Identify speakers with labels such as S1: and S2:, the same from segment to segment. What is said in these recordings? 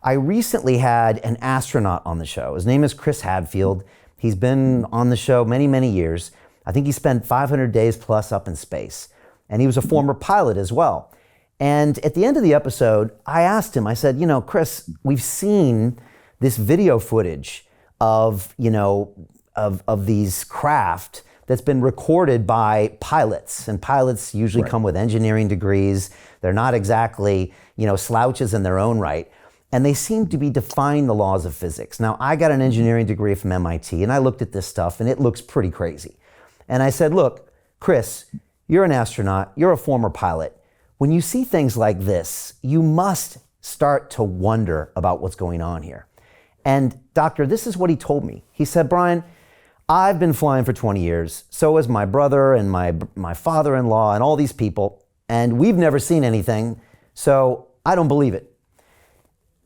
S1: I recently had an astronaut on the show. His name is Chris Hadfield. He's been on the show many, many years. I think he spent 500 days plus up in space. And he was a former pilot as well. And at the end of the episode, I asked him, I said, Chris, we've seen this video footage of, of these craft that's been recorded by pilots. And pilots usually come with engineering degrees. They're not exactly, slouches in their own right. And they seem to be defying the laws of physics. Now, I got an engineering degree from MIT, and I looked at this stuff, and it looks pretty crazy. And I said, look, Chris, you're an astronaut, you're a former pilot. When you see things like this, you must start to wonder about what's going on here. And doctor, this is what he told me. He said, Brian, I've been flying for 20 years. So has my brother and my father-in-law and all these people. And we've never seen anything. So I don't believe it.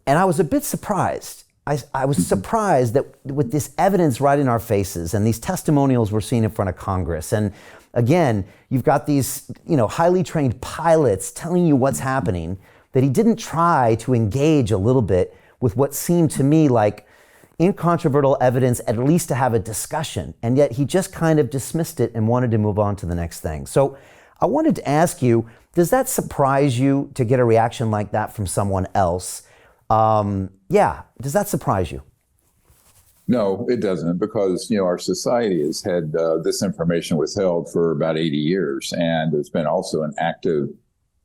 S1: And I was a bit surprised. I was surprised that with this evidence right in our faces and these testimonials we're seeing in front of Congress. And again, you've got these, highly trained pilots telling you what's happening, that he didn't try to engage a little bit with what seemed to me like incontrovertible evidence, at least to have a discussion. And yet he just kind of dismissed it and wanted to move on to the next thing. So I wanted to ask you, does that surprise you to get a reaction like that from someone else? Does that surprise you?
S2: No, it doesn't, because our society has had this information withheld for about 80 years, and there's been also an active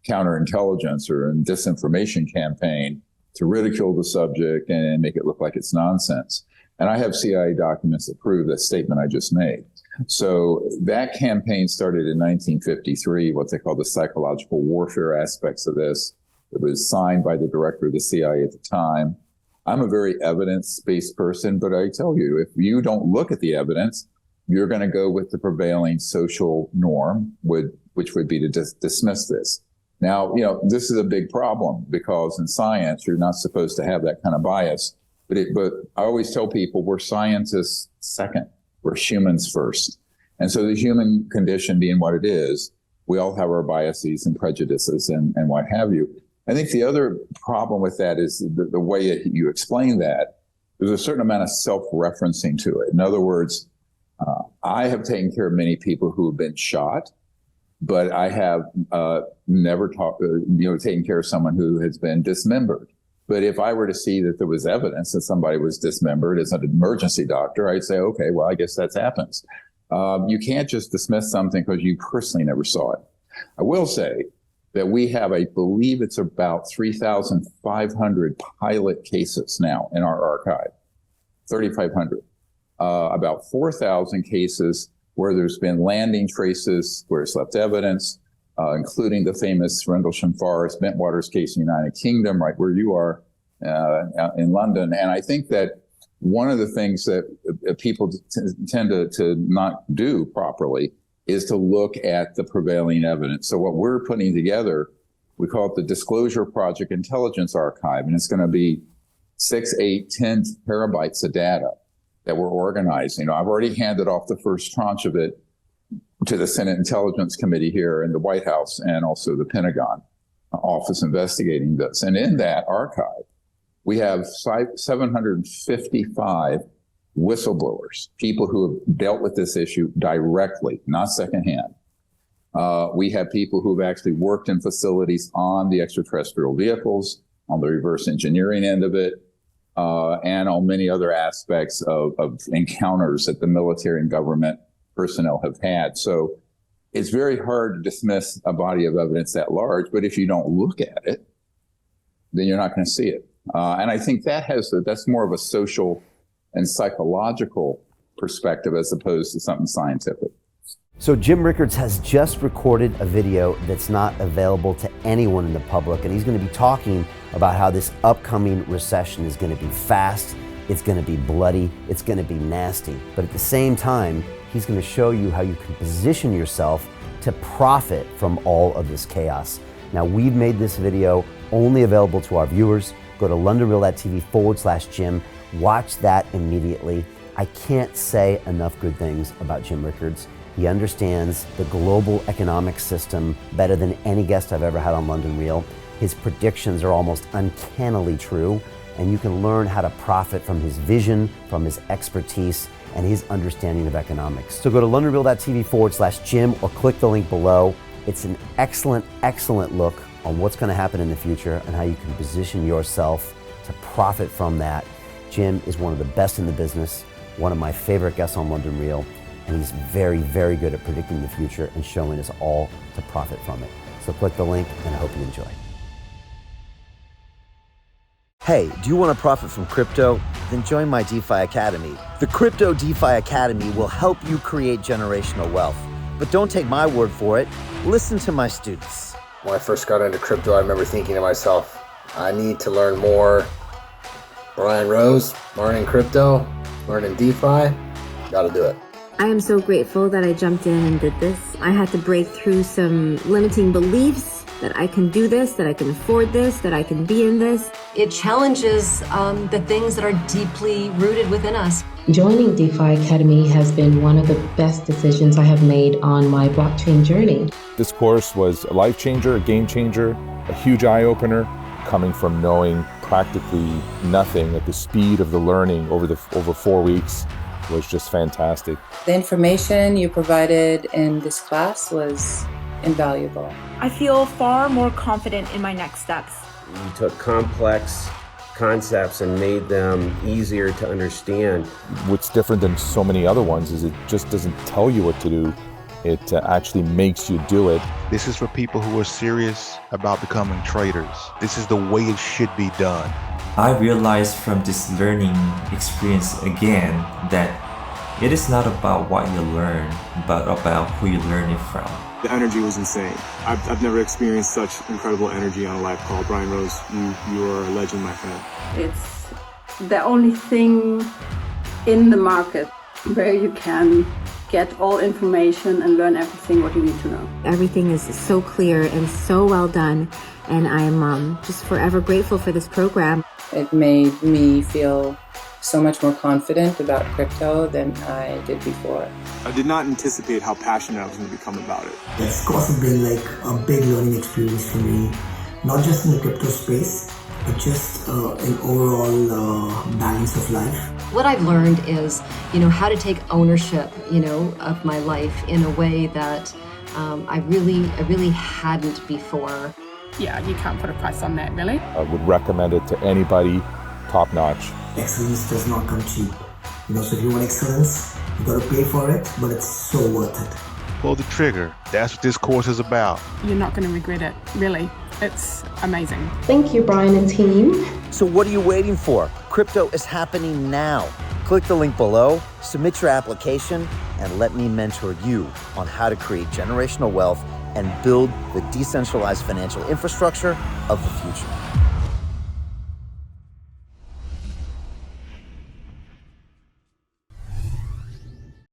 S2: counterintelligence or disinformation campaign to ridicule the subject and make it look like it's nonsense. And I have CIA documents that prove that statement I just made. So that campaign started in 1953, what they call the psychological warfare aspects of this. It was signed by the director of the CIA at the time. I'm a very evidence-based person, but I tell you, if you don't look at the evidence, you're going to go with the prevailing social norm, which would be to dismiss this. Now, this is a big problem, because in science, you're not supposed to have that kind of bias. But I always tell people we're scientists second, we're humans first. And so the human condition being what it is, we all have our biases and prejudices and what have you. I think the other problem with that is the way you explain that. There's a certain amount of self-referencing to it. In other words, I have taken care of many people who have been shot, but I have never taken care of someone who has been dismembered. But if I were to see that there was evidence that somebody was dismembered as an emergency doctor, I'd say, okay, well, I guess that happens. You can't just dismiss something because you personally never saw it. I will say that we have, I believe it's about 3,500 pilot cases now in our archive, 3,500. About 4,000 cases where there's been landing traces, where it's left evidence, including the famous Rendlesham Forest Bentwaters case in the United Kingdom, right where you are in London. And I think that one of the things that people tend to not do properly is to look at the prevailing evidence. So what we're putting together, we call it the Disclosure Project Intelligence Archive, and it's going to be 6, 8, 10 terabytes of data that we're organizing. I've already handed off the first tranche of it to the Senate Intelligence Committee here in the White House, and also the Pentagon office investigating this. And in that archive, we have 755 whistleblowers, people who have dealt with this issue directly, not secondhand. We have people who have actually worked in facilities on the extraterrestrial vehicles, on the reverse engineering end of it, and on many other aspects of encounters that the military and government personnel have had. So it's very hard to dismiss a body of evidence that large, but if you don't look at it, then you're not going to see it. And I think that's more of a social and psychological perspective as opposed to something scientific.
S1: So Jim Rickards has just recorded a video that's not available to anyone in the public, and he's going to be talking about how this upcoming recession is going to be fast, it's going to be bloody, it's going to be nasty. But at the same time, he's going to show you how you can position yourself to profit from all of this chaos. Now, we've made this video only available to our viewers. Go to londonreal.tv/Jim. Watch that immediately. I can't say enough good things about Jim Rickards. He understands the global economic system better than any guest I've ever had on London Real. His predictions are almost uncannily true. and you can learn how to profit from his vision, from his expertise, and his understanding of economics. So go to londonreal.tv/Jim or click the link below. It's an excellent, excellent look on what's going to happen in the future and how you can position yourself to profit from that. Jim is one of the best in the business, one of my favorite guests on London Real, and he's very, very good at predicting the future and showing us all to profit from it. So click the link, and I hope you enjoy. Hey, do you want to profit from crypto? Then join my DeFi Academy. The Crypto DeFi Academy will help you create generational wealth. But don't take my word for it. Listen to my students.
S3: When I first got into crypto, I remember thinking to myself, I need to learn more. Brian Rose, learning crypto, learning DeFi, gotta do it.
S4: I am so grateful that I jumped in and did this. I had to break through some limiting beliefs that I can do this, that I can afford this, that I can be in this.
S5: It challenges the things that are deeply rooted within us.
S6: Joining DeFi Academy has been one of the best decisions I have made on my blockchain journey.
S7: This course was a life changer, a game changer, a huge eye-opener, coming from knowing practically nothing at the speed of the learning over 4 weeks was just fantastic.
S8: The information you provided in this class was invaluable.
S9: I feel far more confident in my next steps.
S10: You took complex concepts and made them easier to understand.
S7: What's different than so many other ones is it just doesn't tell you what to do. It actually makes you do it.
S11: This is for people who are serious about becoming traders. This is the way it should be done.
S12: I realized from this learning experience again that it is not about what you learn, but about who you learn it from.
S13: The energy was insane. I've never experienced such incredible energy on a live call. Brian Rose, you are a legend, my friend.
S14: It's the only thing in the market where you can get all information and learn everything what you need to know.
S4: Everything is so clear and so well done, and I'm just forever grateful for this program.
S8: It made me feel so much more confident about crypto than I did before.
S13: I did not anticipate how passionate I was going to become about it.
S15: It's also been like a big learning experience for me, not just in the crypto space, but just in overall balance of life.
S5: What I've learned is, how to take ownership, of my life in a way that I really hadn't before.
S9: Yeah, you can't put a price on that, really.
S7: I would recommend it to anybody, top notch.
S15: Excellence does not come cheap. So if you want excellence, you gotta pay for it, but it's so worth it.
S11: Pull the trigger. That's what this course is about.
S9: You're not going to regret it, really. It's amazing.
S6: Thank you, Brian and team.
S1: So what are you waiting for? Crypto is happening now. Click the link below, submit your application, and let me mentor you on how to create generational wealth and build the decentralized financial infrastructure of the future.